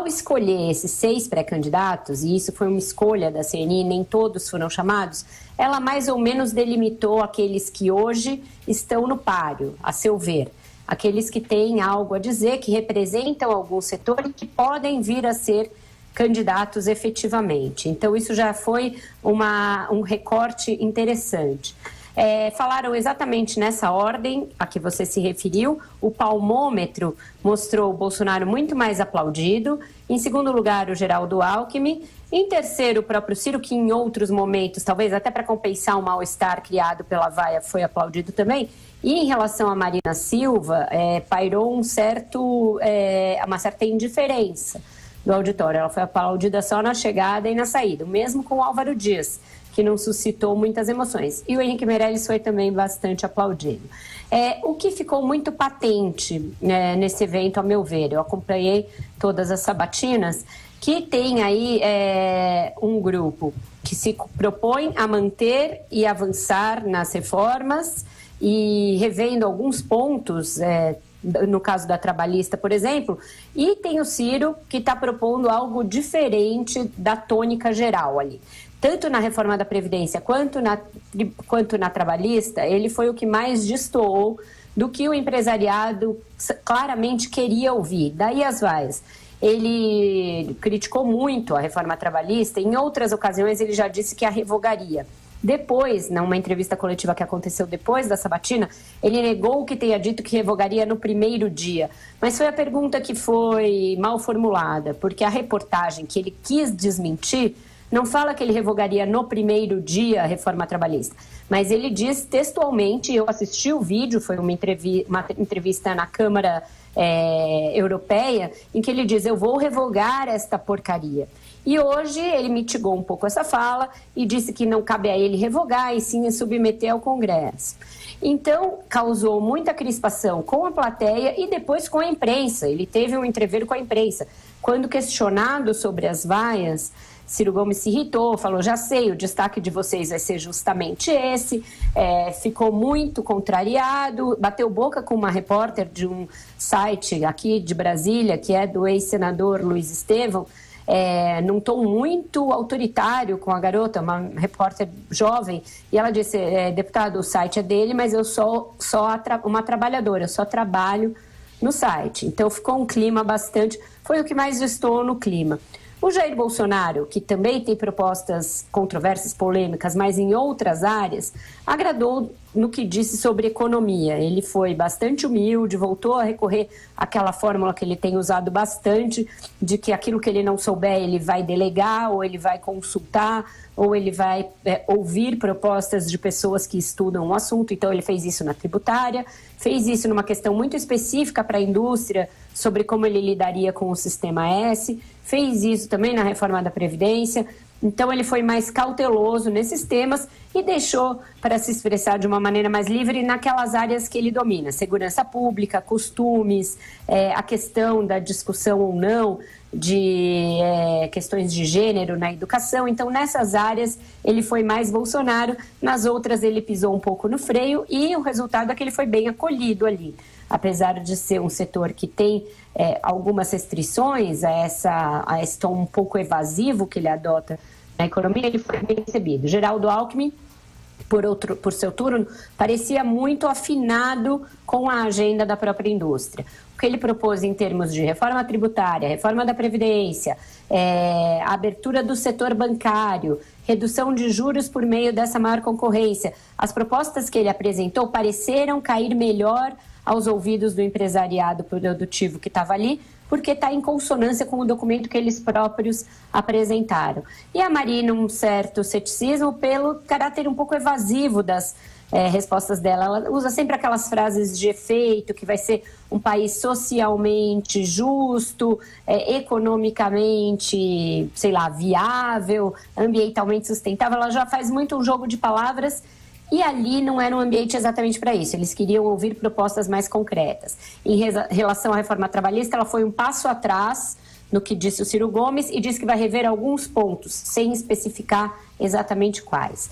escolher esses 6 pré-candidatos, e isso foi uma escolha da CNI, nem todos foram chamados, ela mais ou menos delimitou aqueles que hoje estão no páreo, a seu ver. Aqueles que têm algo a dizer, que representam algum setor e que podem vir a ser candidatos efetivamente. Então, isso já foi um recorte interessante. Falaram exatamente nessa ordem a que você se referiu. O palmômetro mostrou o Bolsonaro muito mais aplaudido. Em segundo lugar, o Geraldo Alckmin. Em terceiro, o próprio Ciro, que em outros momentos, talvez até para compensar o mal-estar criado pela vaia, foi aplaudido também. E em relação a Marina Silva, pairou uma certa indiferença do auditório. Ela foi aplaudida só na chegada e na saída, mesmo com o Álvaro Dias, que não suscitou muitas emoções. E o Henrique Meirelles foi também bastante aplaudido. O que ficou muito patente nesse evento, a meu ver, eu acompanhei todas as sabatinas, que tem aí um grupo que se propõe a manter e avançar nas reformas e revendo alguns pontos, no caso da trabalhista, por exemplo, e tem o Ciro, que está propondo algo diferente da tônica geral ali. Tanto na reforma da Previdência quanto na trabalhista, ele foi o que mais destoou do que o empresariado claramente queria ouvir. Daí as vaias. Ele criticou muito a reforma trabalhista, em outras ocasiões ele já disse que a revogaria. Depois, numa entrevista coletiva que aconteceu depois da sabatina, ele negou que tenha dito que revogaria no primeiro dia. Mas foi a pergunta que foi mal formulada, porque a reportagem que ele quis desmentir não fala que ele revogaria no primeiro dia a reforma trabalhista. Mas ele diz textualmente, eu assisti o vídeo, foi uma entrevista na Câmara Europeia, em que ele diz, eu vou revogar esta porcaria. E hoje ele mitigou um pouco essa fala e disse que não cabe a ele revogar e sim submeter ao Congresso. Então, causou muita crispação com a plateia e depois com a imprensa. Ele teve um entreveiro com a imprensa. Quando questionado sobre as vaias, Ciro Gomes se irritou, falou, já sei, o destaque de vocês vai ser justamente esse, ficou muito contrariado, bateu boca com uma repórter de um site aqui de Brasília, que é do ex-senador Luiz Estevão, num tom muito autoritário com a garota, uma repórter jovem, e ela disse, deputado, o site é dele, mas eu sou uma trabalhadora, eu só trabalho no site. Então ficou um clima foi o que mais estou no clima. O Jair Bolsonaro, que também tem propostas controversas, polêmicas, mas em outras áreas, agradou no que disse sobre economia. Ele foi bastante humilde, voltou a recorrer àquela fórmula que ele tem usado bastante, de que aquilo que ele não souber, ele vai delegar, ou ele vai consultar, ou ele vai ouvir propostas de pessoas que estudam o assunto. Então, ele fez isso na tributária, fez isso numa questão muito específica para a indústria, sobre como ele lidaria com o Sistema S, fez isso também na reforma da Previdência. Então, ele foi mais cauteloso nesses temas e deixou para se expressar de uma maneira mais livre naquelas áreas que ele domina. Segurança pública, costumes, a questão da discussão ou não de questões de gênero na educação. Então, nessas áreas, ele foi mais Bolsonaro. Nas outras, ele pisou um pouco no freio e o resultado é que ele foi bem acolhido ali. Apesar de ser um setor que tem algumas restrições a esse tom um pouco evasivo que ele adota na economia, ele foi bem recebido. Geraldo Alckmin, por seu turno, parecia muito afinado com a agenda da própria indústria. O que ele propôs em termos de reforma tributária, reforma da Previdência, a abertura do setor bancário, redução de juros por meio dessa maior concorrência, as propostas que ele apresentou pareceram cair melhor aos ouvidos do empresariado produtivo que estava ali, porque está em consonância com o documento que eles próprios apresentaram. E a Marina, um certo ceticismo pelo caráter um pouco evasivo das respostas dela. Ela usa sempre aquelas frases de efeito, que vai ser um país socialmente justo, economicamente, sei lá, viável, ambientalmente sustentável. Ela já faz muito um jogo de palavras. E ali não era um ambiente exatamente para isso, eles queriam ouvir propostas mais concretas. Em relação à reforma trabalhista, ela foi um passo atrás no que disse o Ciro Gomes e disse que vai rever alguns pontos, sem especificar exatamente quais.